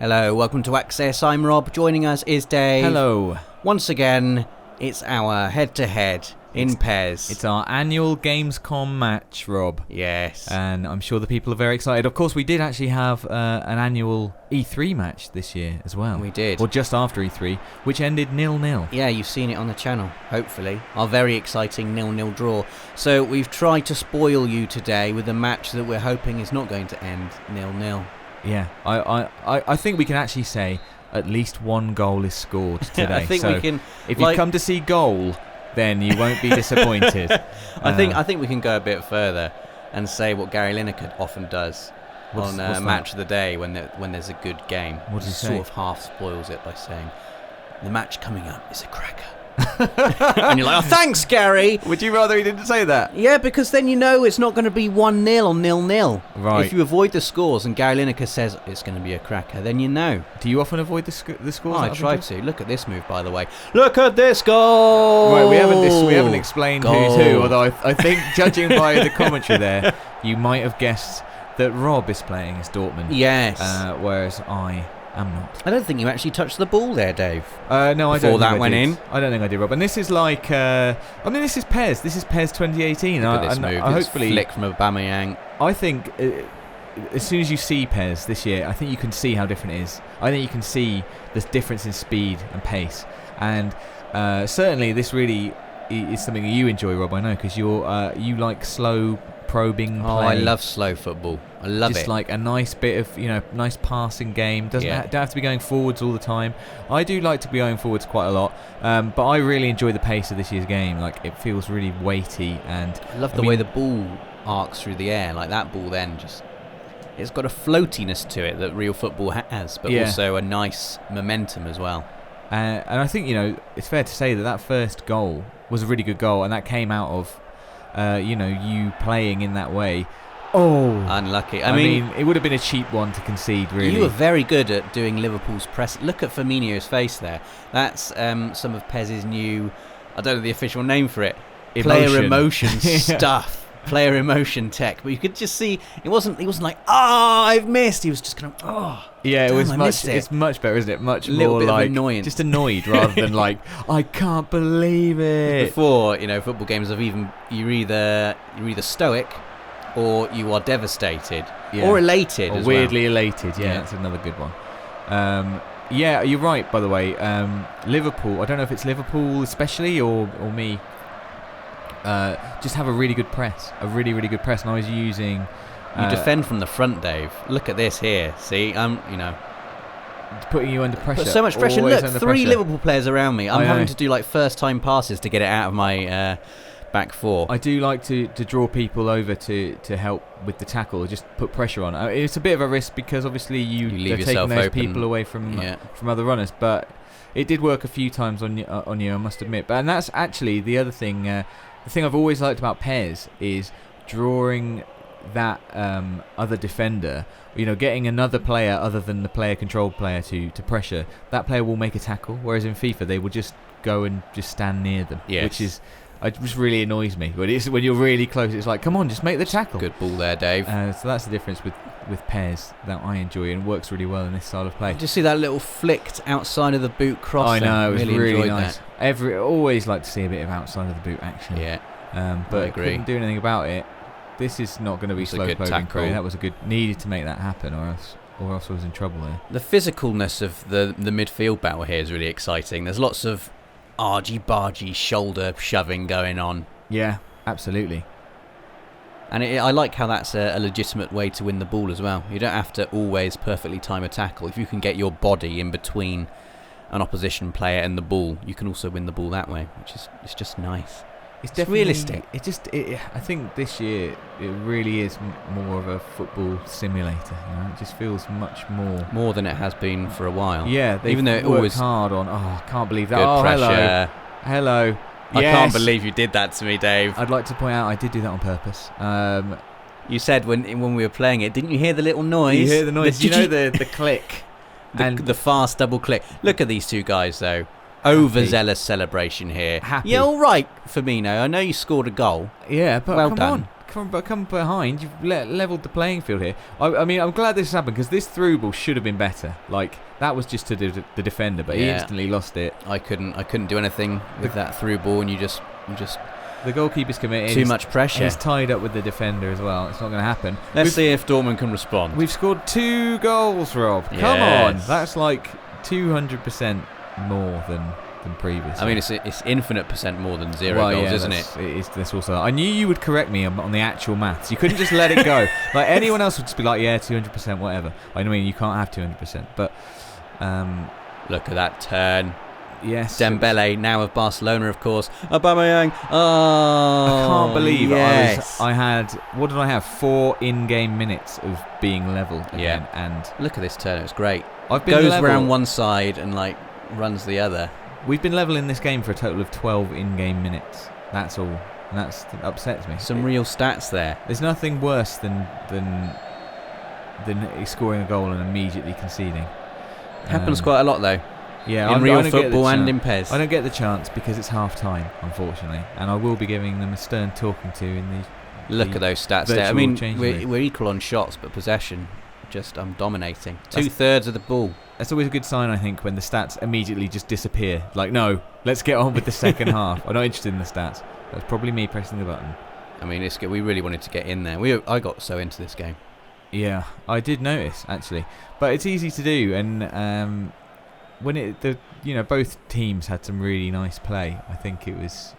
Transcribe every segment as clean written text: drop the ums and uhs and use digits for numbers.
Hello, welcome to Access. I'm Rob. Joining us is Dave. Hello. Once again, it's our head-to-head in PES. It's our annual Gamescom match, Rob. Yes. And I'm sure the people are very excited. Of course, we did actually have an annual E3 match this year as well. We did. Or just after E3, which ended 0-0. Yeah, you've seen it on the channel, hopefully. Our very exciting 0-0 draw. So we've tried to spoil you today with a match that we're hoping is not going to end 0-0. Yeah, I think we can actually say at least one goal is scored today. I think we can. If you come to see goal, then you won't be disappointed. I think we can go a bit further and say what Gary Lineker often does on Match of the Day when there's a good game. What does he sort say? of half spoils it by saying, "The match coming up is a cracker." And you're like, "Oh, thanks, Gary." Would you rather he didn't say that? Yeah, because then you know it's not going to be 1-0 or 0-0. Right. If you avoid the scores and Gary Lineker says it's going to be a cracker, then you know. Do you often avoid the scores? Oh, I try to. Look at this move, by the way. Look at this goal! Right, we haven't explained who's who, although I think, judging by the commentary there, you might have guessed that Rob is playing as Dortmund. Yes. Whereas I am not. I don't think you actually touched the ball there, Dave. No, I don't. Before that think I went did. in. I don't think I did, Rob. And this is like, this is PES. This is PES 2018. Look at this move. Hopefully, flick from Aubameyang. I think as soon as you see PES this year, I think you can see how different it is. I think you can see the difference in speed and pace. And certainly, this really is something that you enjoy, Rob. I know because you like slow probing play. Oh, I love slow football. I love it. Just like a nice bit of, nice passing game. Don't have to be going forwards all the time. I do like to be going forwards quite a lot, but I really enjoy the pace of this year's game. Like, it feels really weighty, and I love the way the ball arcs through the air. Like, that ball then it's got a floatiness to it that real football has, but also a nice momentum as well. And I think, it's fair to say that first goal was a really good goal, and that came out of you playing in that way. Oh, unlucky. I mean, it would have been a cheap one to concede, really. You were very good at doing Liverpool's press. Look at Firmino's face there. That's some of PES's new, I don't know the official name for it, player emotion stuff. Player emotion tech. But you could just see, he wasn't like, I've missed. He was just kind of, yeah, damn, it's much better, isn't it? Much more bit like annoyance. Just annoyed rather than like, I can't believe it. Before, football games have you're either stoic or you are devastated or elated, or as weirdly well. Elated. Yeah, that's another good one. Yeah, you're right, by the way. Liverpool, I don't know if it's Liverpool especially or me, just have a really good press, really good press, and I was using you defend from the front, Dave. Look at this here. See, putting you under pressure. Put so much pressure. Always Look, under 3 pressure. Liverpool players around me. I'm having to do like first time passes to get it out of my back four. I do like to draw people over to help with the tackle, just put pressure on. It's a bit of a risk because obviously you're taking those people away from other runners, but it did work a few times on you, I must admit. And that's actually the other thing. The thing I've always liked about PES is drawing that other defender, getting another player other than the player-controlled player to pressure. That player will make a tackle, whereas in FIFA they will just go and just stand near them, which is... It just really annoys me. When you're really close, it's like, come on, just make the tackle. Good ball there, Dave. So that's the difference with PES that I enjoy and works really well in this style of play. Did you see that little flicked outside of the boot cross? I know, it was really nice. That. Always like to see a bit of outside of the boot action. Yeah, but I agree. Couldn't do anything about it. This is not going to be slow probing Craig. That was a good. Needed to make that happen, or else I was in trouble there. The physicalness of the midfield battle here is really exciting. There's lots of argy-bargy shoulder shoving going on. Yeah, absolutely. And I like how that's a legitimate way to win the ball as well. You don't have to always perfectly time a tackle. If you can get your body in between an opposition player and the ball, you can also win the ball that way, it's just nice. It's definitely realistic. I think this year it really is more of a football simulator. It just feels much more than it has been for a while. Yeah, even though it always hard on. Oh, I can't believe that. Good pressure. Hello. I can't believe you did that to me, Dave. I'd like to point out I did do that on purpose. You said when we were playing it, didn't you hear the little noise? You hear the noise. The click. The fast double click. Look at these two guys, though. Overzealous celebration here. Happy. Yeah, all right, Firmino. I know you scored a goal. Yeah, but well come done. on. come behind. You've leveled the playing field here. I mean, I'm glad this happened because this through ball should have been better. Like that was just to the defender, but he instantly lost it. I couldn't do anything with that through ball, and you just. The goalkeeper's committed. Too much pressure. He's tied up with the defender as well. It's not going to happen. Let's see if Dortmund can respond. We've scored 2 goals, Rob. Yes. Come on, that's like 200% more than previously. I mean, it's infinite percent more than 0 goals, isn't it? It is this also. I knew you would correct me on the actual maths. You couldn't just let it go. Like anyone else would just be like, yeah, 200%, whatever. I mean, you can't have 200%. But look at that turn. Yes. Dembele, now of Barcelona, of course. Aubameyang. Oh, I can't believe yes. I had, what did I have? 4 in-game minutes of being level again. Yeah. And look at this turn. It was great. Goes around one side and like runs the other. We've been level in this game for a total of 12 in-game minutes. That's all. And that upsets me. Some real stats there. There's nothing worse than scoring a goal and immediately conceding. Happens quite a lot though. Yeah, in real football and in PES. I don't get the chance because it's half time, unfortunately, and I will be giving them a stern talking to in the. Look at those stats there. I mean, we're equal on shots, but possession, just dominating. 2/3 of the ball. That's always a good sign, I think, when the stats immediately just disappear. Like, no, let's get on with the second half. I'm not interested in the stats. That's probably me pressing the button. I mean, we really wanted to get in there. I got so into this game. Yeah, I did notice actually, but it's easy to do, and when both teams had some really nice play. I think it was.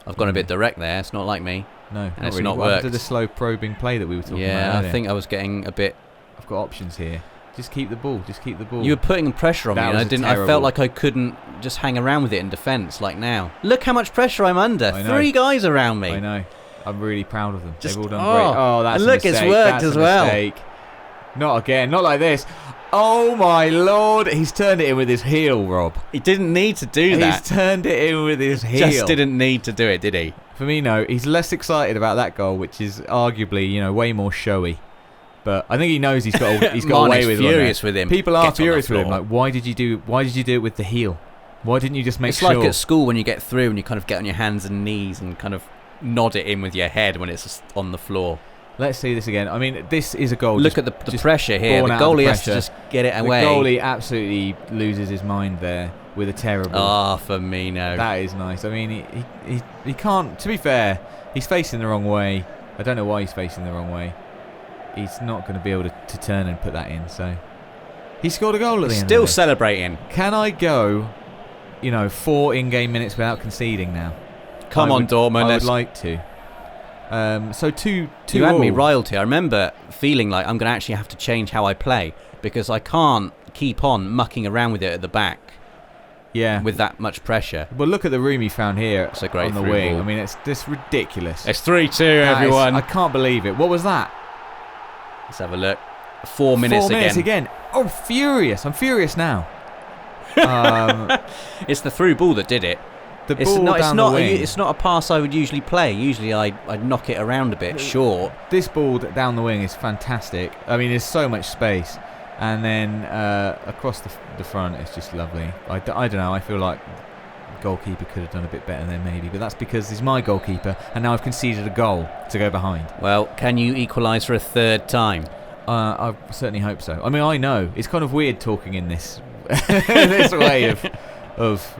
I've gone a bit direct there. It's not like me. No, and it's really. not worked. To the slow probing play that we were talking about. Yeah, earlier. I think I was getting a bit. I've got options here. Just keep the ball. You were putting pressure on me, and I felt like I couldn't just hang around with it in defence like now. Look how much pressure I'm under. 3 guys around me. I know. I'm really proud of them. They've all done great. Oh, that's and look, a mistake. It's worked that's as a well. Mistake. Not again. Not like this. Oh my lord! He's turned it in with his heel, Rob. He didn't need to do that. He's turned it in with his heel. Just didn't need to do it, did he? Firmino, he's less excited about that goal, which is arguably, way more showy. But I think he knows he's got away with furious with him. People are furious with him. Like, why did you do it with the heel? Why didn't you just make sure? It's like at school when you get through and you kind of get on your hands and knees and kind of nod it in with your head when it's on the floor. Let's see this again. I mean, this is a goal. Look at the pressure here. The goalie has to just get it away. The goalie absolutely loses his mind there with a terrible. Firmino. That is nice. I mean, he can't. To be fair, he's facing the wrong way. I don't know why he's facing the wrong way. He's not going to be able to turn and put that in. So he scored a goal at the end. Still celebrating. Can I go, 4 in-game minutes without conceding now? Come on, Dortmund. I would like to. So two. You had me riled here. I remember feeling like I'm going to actually have to change how I play because I can't keep on mucking around with it at the back. Yeah. With that much pressure. Well, look at the room he found here. It's a great on the wing. Ball. I mean, it's just ridiculous. It's 3-2, everyone. I can't believe it. What was that? Let's have a look. 4 minutes again. 4 minutes again. Oh, furious. I'm furious now. It's the through ball that did it. It's not a pass I would usually play. Usually I'd knock it around a bit short. This ball down the wing is fantastic. I mean, there's so much space. And then across the front, it's just lovely. I don't know. I feel like the goalkeeper could have done a bit better there maybe. But that's because he's my goalkeeper. And now I've conceded a goal to go behind. Well, can you equalise for a 3rd time? I certainly hope so. I mean, I know. It's kind of weird talking in this this way of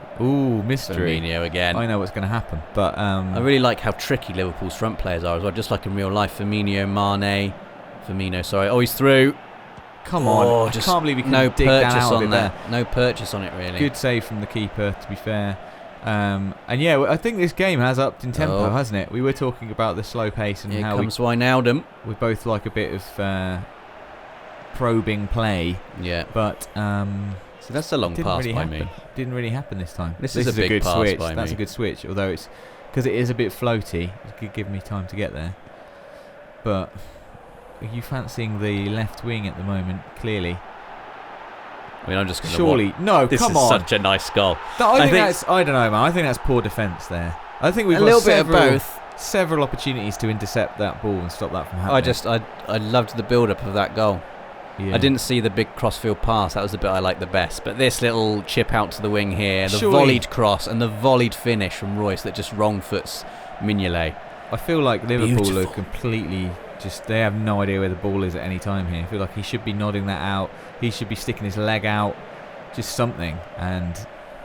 mystery. Firmino again. I know what's going to happen, but I really like how tricky Liverpool's front players are as well, just like in real life. Firmino, sorry. Oh, he's through. Come on! I can't believe he couldn't dig that out of it there. No purchase on it, really. Good save from the keeper, to be fair. And yeah, I think this game has upped in tempo, hasn't it? We were talking about the slow pace and how Wijnaldum. We both like a bit of probing play. Yeah, but so that's a long pass by me. Didn't really happen this time. This is a big good pass switch. by me. That's a good switch, although it's because it is a bit floaty. It could give me time to get there. But are you fancying the left wing at the moment? Clearly. I mean, I'm just going to. Surely, no. This come is on. Such a nice goal. No, I don't know, man. I think that's poor defence there. I think we've got a little bit of both. Several opportunities to intercept that ball and stop that from happening. I loved the build-up of that goal. Yeah. I didn't see the big crossfield pass. That was the bit I liked the best. But this little chip out to the wing here, the volleyed cross and the volleyed finish from Royce that just wrong foots Mignolet. I feel like Liverpool are completely they have no idea where the ball is at any time here. I feel like he should be nodding that out. He should be sticking his leg out, just something, and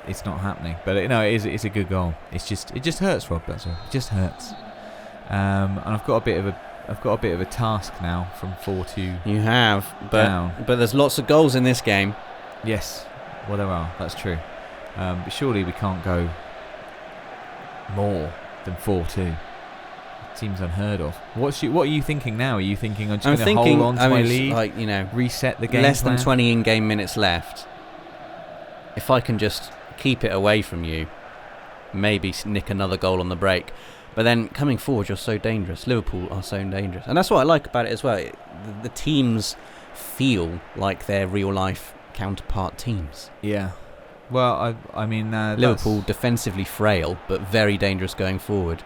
it's not happening. But it's a good goal. It just hurts, Rob. That's all. It just hurts. And I've got a bit of a task now from 4-2. You have, but there's lots of goals in this game. Yes, well there are. That's true. But surely we can't go more than 4-2. Seems unheard of. What are you thinking now? Are you thinking I'm just going to hold on to my lead, reset the game? Less than 20 in-game minutes left. If I can just keep it away from you, maybe nick another goal on the break. But then coming forward, you're so dangerous. Liverpool are so dangerous, and that's what I like about it as well. The teams feel like they're real-life counterpart teams. Yeah. Well, I mean, Liverpool defensively frail, but very dangerous going forward.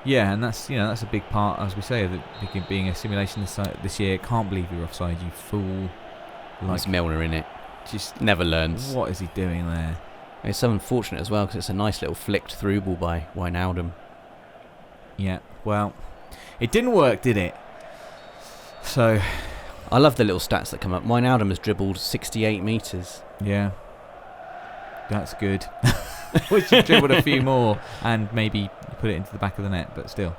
Yeah, and that's a big part, as we say, of it being a simulation this year. Can't believe you're offside, you fool. There's Milner in it. Just never learns. What is he doing there? It's so unfortunate as well because it's a nice little flicked through ball by Wijnaldum. Yeah, well, it didn't work, did it? So, I love the little stats that come up. Wijnaldum has dribbled 68 metres. Yeah, that's good. Wish you dribbled a few more and maybe put it into the back of the net, but still.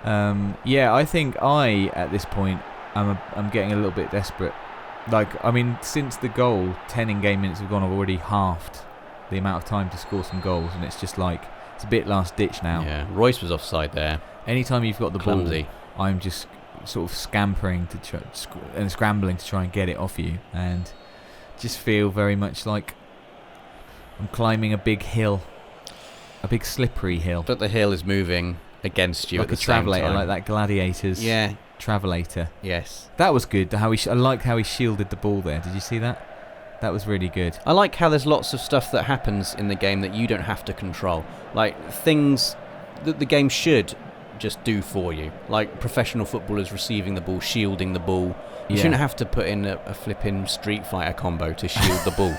Yeah, I think at this point, I'm getting a little bit desperate. Like, I mean, since the goal, 10 in-game minutes have gone, I've already halved the amount of time to score some goals, and it's just like, it's a bit last ditch now. Yeah, Royce was offside there. Anytime you've got the Clumsy. ball, I'm just sort of scampering and scrambling to try and get it off you, and just feel very much like I'm climbing a big hill, a big slippery hill. But the hill is moving against you like at the same travelator, like that Gladiators. Yeah, travelator. Yes, that was good. I liked how he shielded the ball there. Did you see that? That was really good. I like how there's lots of stuff that happens in the game that you don't have to control, like things that the game should just do for you, like professional footballers receiving the ball, shielding the ball. You shouldn't have to put in a flipping Street Fighter combo to shield the ball.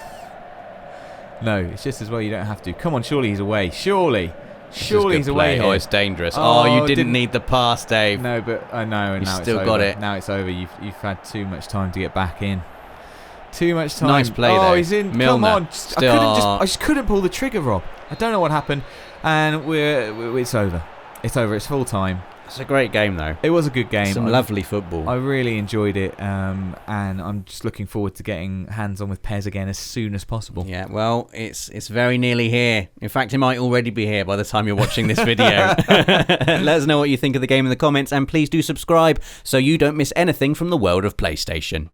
No, it's just as well you don't have to. Come on, surely he's away. Surely he's away. Oh, it's dangerous. Oh, you didn't need the pass, Dave. No, but I know, and you now still it's got over. it. Now it's over. You've had too much time to get back in. Too much time. Nice play though. Oh, he's in. Milner. Come on. I just couldn't pull the trigger, Rob. I don't know what happened, and it's over. It's over. It's full time. It's a great game though. It was a good game. Some lovely football. I really enjoyed it, and I'm just looking forward to getting hands on with PES again as soon as possible. Yeah, well, it's very nearly here. In fact, it might already be here by the time you're watching this video. Let us know what you think of the game in the comments, and please do subscribe so you don't miss anything from the world of PlayStation.